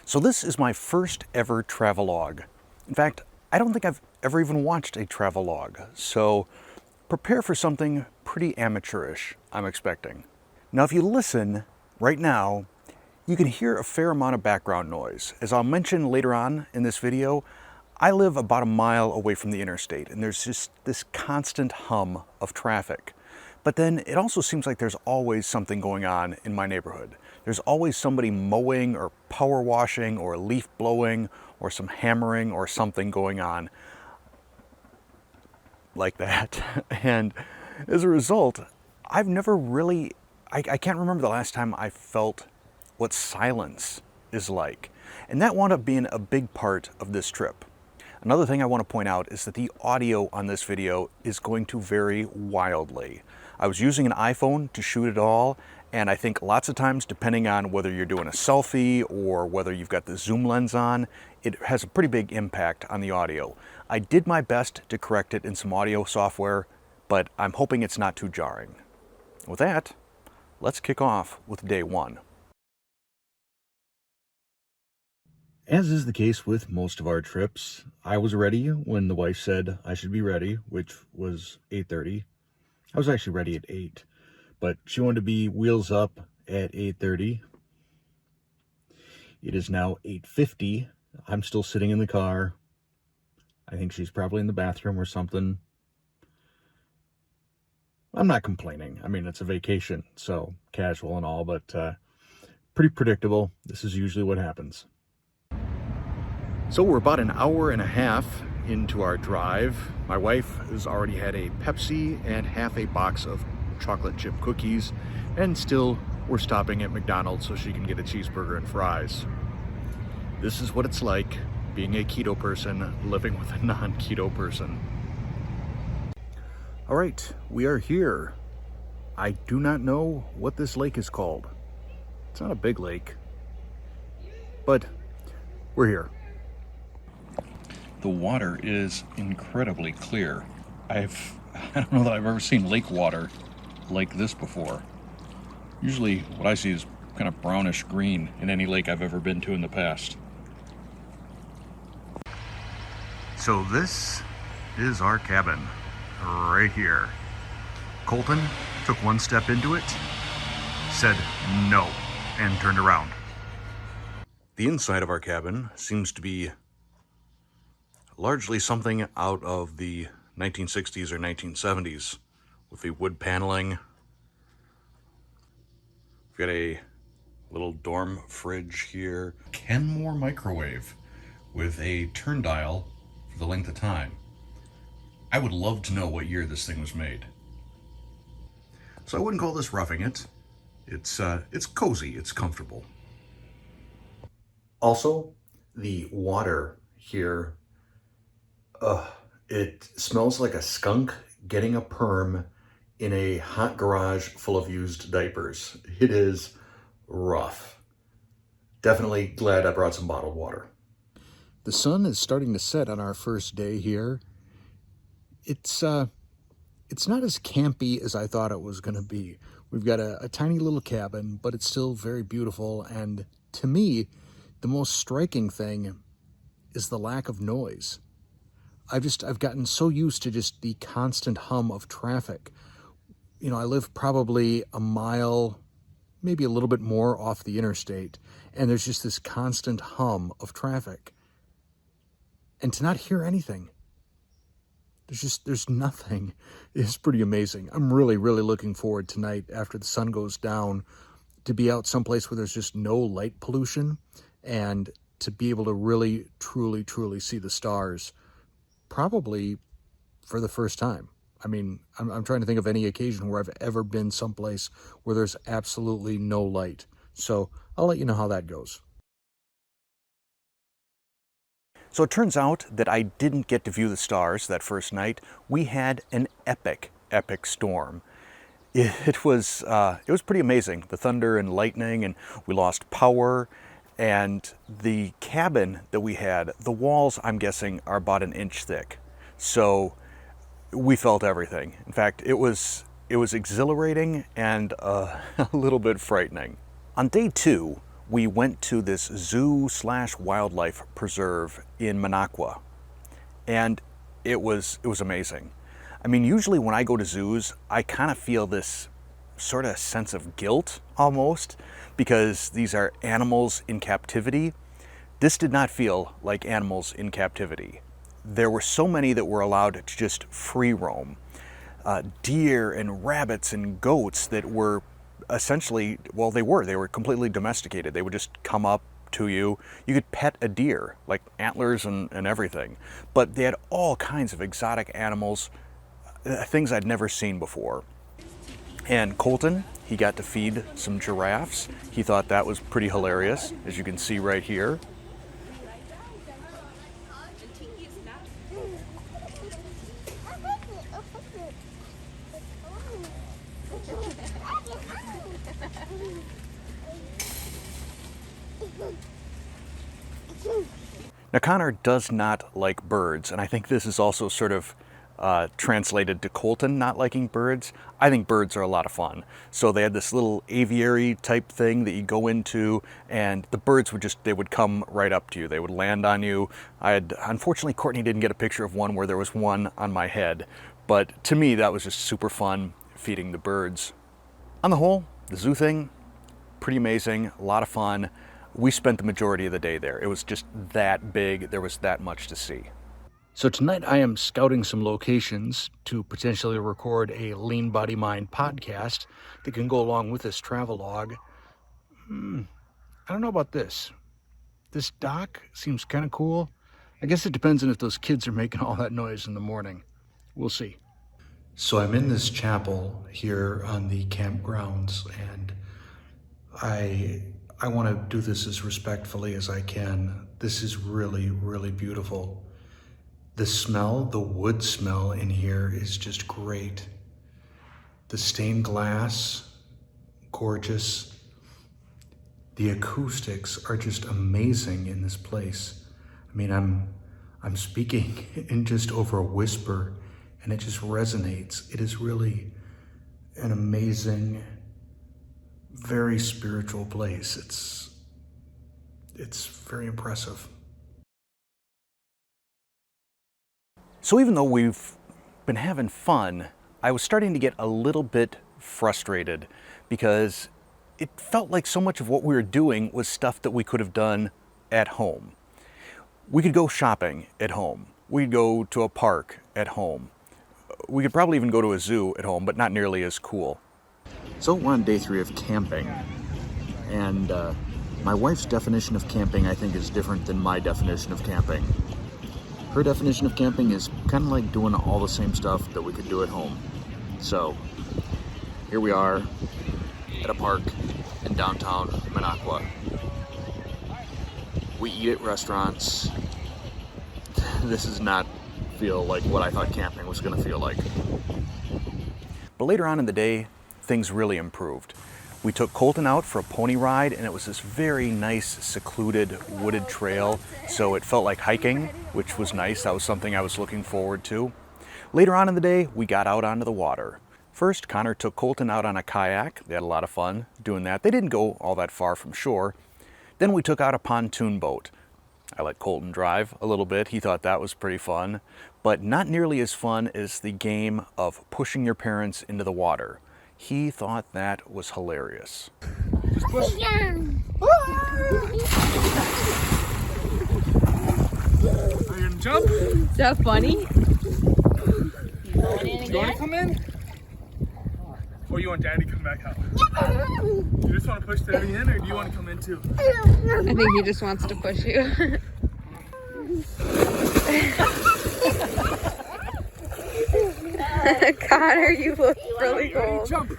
So this is my first ever travelogue. In fact, I don't think I've ever even watched a travelogue, so prepare for something pretty amateurish, I'm expecting. Now if you listen right now, you can hear a fair amount of background noise. As I'll mention later on in this video, I live about a mile away from the interstate, and there's just this constant hum of traffic. But then it also seems like there's always something going on in my neighborhood. There's always somebody mowing or power washing or leaf blowing or some hammering or something going on like that. And as a result, I've never really, I can't remember the last time I felt what silence is like. And that wound up being a big part of this trip. Another thing I want to point out is that the audio on this video is going to vary wildly. I was using an iPhone to shoot it all, and I think lots of times, depending on whether you're doing a selfie or whether you've got the zoom lens on, it has a pretty big impact on the audio. I did my best to correct it in some audio software, but I'm hoping it's not too jarring. With that, let's kick off with day one. As is the case with most of our trips, I was ready when the wife said I should be ready, which was 8:30. I was actually ready at 8, but she wanted to be wheels up at 8:30. It is now 8:50. I'm still sitting in the car. I think she's probably in the bathroom or something. I'm not complaining. I mean, it's a vacation, so casual and all, but pretty predictable. This is usually what happens. So we're about an hour and a half into our drive. My wife has already had a Pepsi and half a box of chocolate chip cookies, and still we're stopping at McDonald's so she can get a cheeseburger and fries. This is what it's like being a keto person living with a non-keto person. All right, we are here. I do not know what this lake is called. It's not a big lake, but we're here. The water is incredibly clear. I don't know that I've ever seen lake water like this before. Usually what I see is kind of brownish green in any lake I've ever been to in the past. So this is our cabin right here. Colton took one step into it, said no, and turned around. The inside of our cabin seems to be largely something out of the 1960s or 1970s with the wood paneling. We've got a little dorm fridge here. Kenmore microwave with a turn dial for the length of time. I would love to know what year this thing was made. So I wouldn't call this roughing it. It's cozy, it's comfortable. Also, the water here, it smells like a skunk getting a perm in a hot garage full of used diapers. It is rough. Definitely glad I brought some bottled water. The sun is starting to set on our first day here. It's not as campy as I thought it was going to be. We've got a tiny little cabin, but it's still very beautiful. And to me, the most striking thing is the lack of noise. I've gotten so used to just the constant hum of traffic. You know, I live probably a mile, maybe a little bit more off the interstate, and there's just this constant hum of traffic. And to not hear anything, there's nothing, is pretty amazing. I'm really, really looking forward tonight after the sun goes down to be out someplace where there's just no light pollution and to be able to really, truly, truly see the stars. Probably for the first time. I mean, I'm trying to think of any occasion where I've ever been someplace where there's absolutely no light. So I'll let you know how that goes. So it turns out that I didn't get to view the stars that first night. We had an epic storm. It was pretty amazing. The thunder and lightning, and we lost power. And the cabin that we had, the walls, I'm guessing, are about an inch thick. So we felt everything. In fact, it was exhilarating and a little bit frightening. On day 2, we went to this zoo/wildlife preserve in Minocqua, and it was amazing. I mean, usually when I go to zoos, I kind of feel this sort of sense of guilt almost, because these are animals in captivity. This did not feel like animals in captivity. There were so many that were allowed to just free roam. Deer and rabbits and goats that were essentially, well, they were completely domesticated. They would just come up to you. You could pet a deer, like antlers and everything. But they had all kinds of exotic animals, things I'd never seen before. And Colton, he got to feed some giraffes. He thought that was pretty hilarious, as you can see right here. Now, Connor does not like birds, and I think this is also sort of translated to Colton not liking birds. I think birds are a lot of fun. So they had this little aviary type thing that you go into, and the birds would come right up to you. They would land on you. Unfortunately, Courtney didn't get a picture of one where there was one on my head, but to me that was just super fun, feeding the birds. On the whole, the zoo thing, pretty amazing, a lot of fun. We spent the majority of the day there. It was just that big. There was that much to see. So tonight I am scouting some locations to potentially record a Lean Body Mind podcast that can go along with this travelogue. I don't know about this. This dock seems kind of cool. I guess it depends on if those kids are making all that noise in the morning. We'll see. So I'm in this chapel here on the campgrounds, and I want to do this as respectfully as I can. This is really, really beautiful. The smell, the wood smell in here is just great. The stained glass, gorgeous. The acoustics are just amazing in this place. I mean, I'm speaking in just over a whisper, and it just resonates. It is really an amazing, very spiritual place. It's very impressive. So even though we've been having fun, I was starting to get a little bit frustrated because it felt like so much of what we were doing was stuff that we could have done at home. We could go shopping at home. We could go to a park at home. We could probably even go to a zoo at home, but not nearly as cool. So we're on day 3 of camping, and my wife's definition of camping, I think, is different than my definition of camping. Her definition of camping is kind of like doing all the same stuff that we could do at home. So here we are at a park in downtown Minocqua. We eat at restaurants. This does not feel like what I thought camping was going to feel like. But later on in the day, things really improved. We took Colton out for a pony ride, and it was this very nice, secluded, wooded trail, so it felt like hiking, which was nice. That was something I was looking forward to. Later on in the day, we got out onto the water. First, Connor took Colton out on a kayak. They had a lot of fun doing that. They didn't go all that far from shore. Then we took out a pontoon boat. I let Colton drive a little bit. He thought that was pretty fun, but not nearly as fun as the game of pushing your parents into the water. He thought that was hilarious. Just push. Yeah. Are you gonna jump? Is that funny? You want to come in? Or you want Daddy to come back out? You just want to push Daddy in, or do you want to come in too? I think he just wants to push you. Connor, you look really cool. Jump.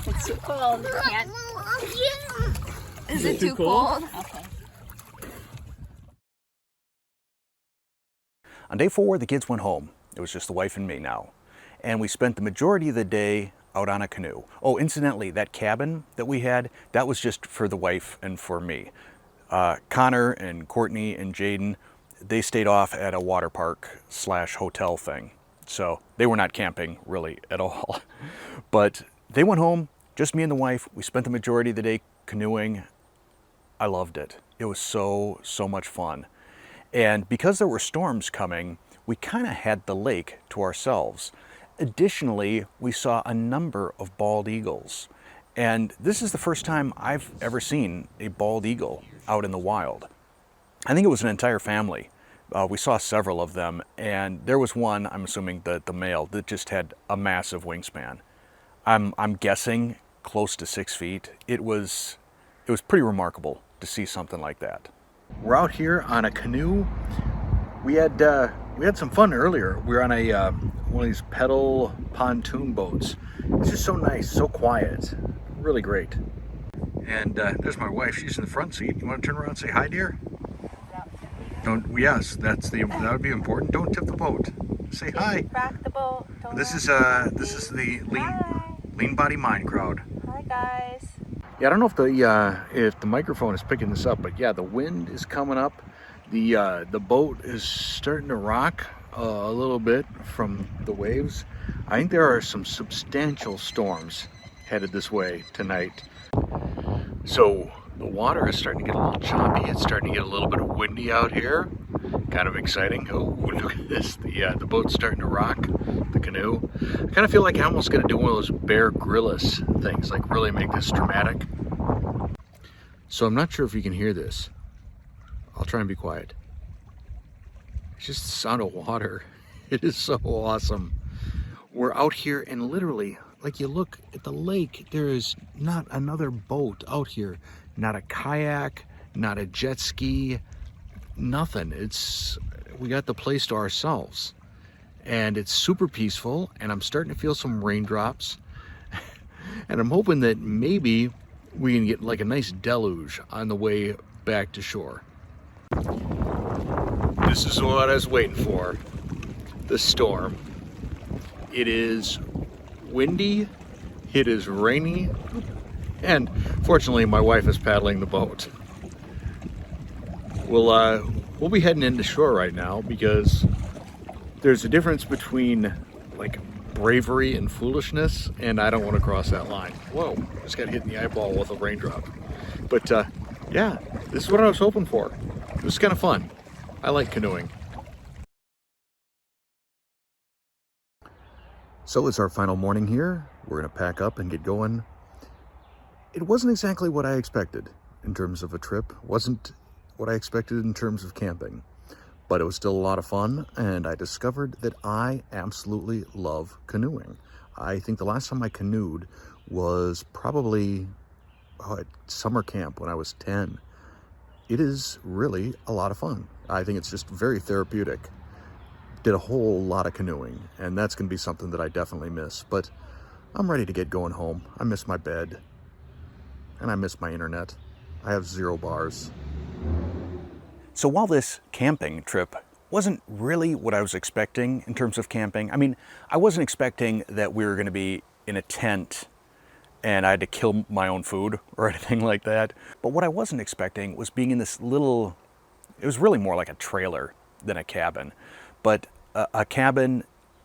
It's too cold. Can't. Is it too cold? Okay. On day 4, the kids went home. It was just the wife and me now. And we spent the majority of the day out on a canoe. Oh, incidentally, that cabin that we had, that was just for the wife and for me. Connor and Courtney and Jaden, they stayed off at a water park / hotel thing. So they were not camping really at all. But they went home, just me and the wife. We spent the majority of the day canoeing. I loved it. It was so much fun. And because there were storms coming, we kind of had the lake to ourselves. Additionally, we saw a number of bald eagles. And this is the first time I've ever seen a bald eagle out in the wild. I think it was an entire family. We saw several of them, and there was one, I'm assuming the male, that just had a massive wingspan. I'm guessing close to 6 feet. It was pretty remarkable to see something like that. We're out here on a canoe. We had some fun earlier. We were on a one of these pedal pontoon boats. It's just so nice, so quiet, really great. And there's my wife. She's in the front seat. You want to turn around and say hi, dear? Don't. Yes, that would be important. Don't tip the boat. Say hi. Rock the boat. This is the LeanBodyMind crowd. Hi guys. Yeah, I don't know if the microphone is picking this up, but yeah, the wind is coming up. The boat is starting to rock a little bit from the waves. I think there are some substantial storms headed this way tonight. So the water is starting to get a little choppy. It's starting to get a little bit windy out here. Kind of exciting. Oh, look at this. The boat's starting to rock, the canoe. I kind of feel like I'm almost going to do one of those Bear Grylls things, like really make this dramatic. So I'm not sure if you can hear this. I'll try and be quiet. It's just the sound of water. It is so awesome. We're out here and literally, like you look at the lake, there is not another boat out here. Not a kayak, not a jet ski, nothing. We got the place to ourselves. And it's super peaceful, and I'm starting to feel some raindrops. And I'm hoping that maybe we can get like a nice deluge on the way back to shore. This is what I was waiting for. The storm. It is windy, it is rainy, and fortunately my wife is paddling the boat. We'll be heading into shore right now because there's a difference between like bravery and foolishness, and I don't want to cross that line. Whoa, just got hit in the eyeball with a raindrop. But yeah, this is what I was hoping for. It was kind of fun. I like canoeing. So it's our final morning here. We're gonna pack up and get going. It wasn't exactly what I expected in terms of a trip. Wasn't what I expected in terms of camping. But it was still a lot of fun, and I discovered that I absolutely love canoeing. I think the last time I canoed was probably at summer camp when I was 10. It is really a lot of fun. I think it's just very therapeutic. Did a whole lot of canoeing, and that's going to be something that I definitely miss. But I'm ready to get going home. I miss my bed, and I miss my internet. I have 0 bars. So while this camping trip wasn't really what I was expecting in terms of camping, I mean, I wasn't expecting that we were going to be in a tent and I had to kill my own food or anything like that. But what I wasn't expecting was being in this little, it was really more like a trailer than a cabin, but a cabin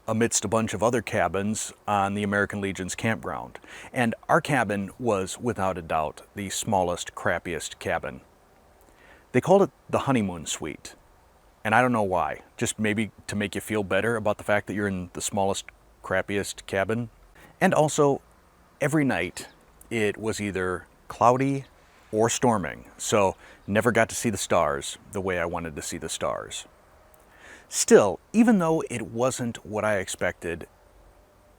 amidst a bunch of other cabins on the American Legion's campground. And our cabin was, without a doubt, the smallest, crappiest cabin. They called it the honeymoon suite. And I don't know why. Just maybe to make you feel better about the fact that you're in the smallest, crappiest cabin. And also, every night it was either cloudy or storming. So never got to see the stars the way I wanted to see the stars. Still, even though it wasn't what I expected,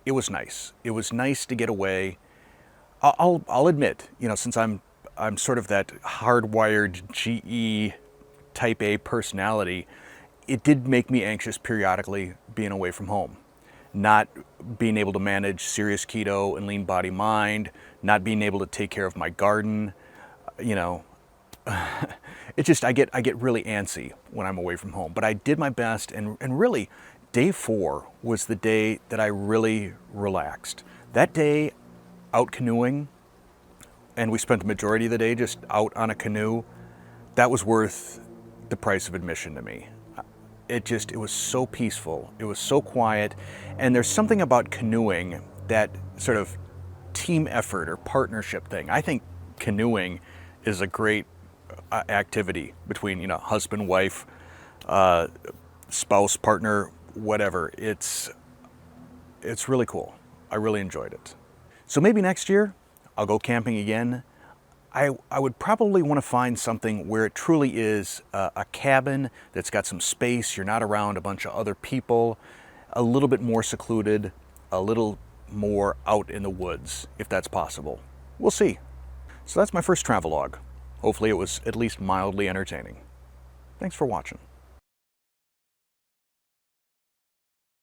it was nice. It was nice to get away. I'll admit, you know, since I'm sort of that hardwired GE type A personality, it did make me anxious periodically being away from home. Not being able to manage serious keto and LeanBodyMind, not being able to take care of my garden, you know. It's just, I get really antsy when I'm away from home. But I did my best, and really, day 4 was the day that I really relaxed. That day, out canoeing, and we spent the majority of the day just out on a canoe, that was worth the price of admission to me. it was so peaceful. It was so quiet. And there's something about canoeing, that sort of team effort or partnership thing. I think canoeing is a great activity between, husband, wife, spouse, partner, whatever. It's really cool. I really enjoyed it. So maybe next year I'll go camping again. I would probably want to find something where it truly is a cabin that's got some space. You're not around a bunch of other people, a little bit more secluded, a little more out in the woods, if that's possible. We'll see. So that's my first travelogue. Hopefully it was at least mildly entertaining. Thanks for watching.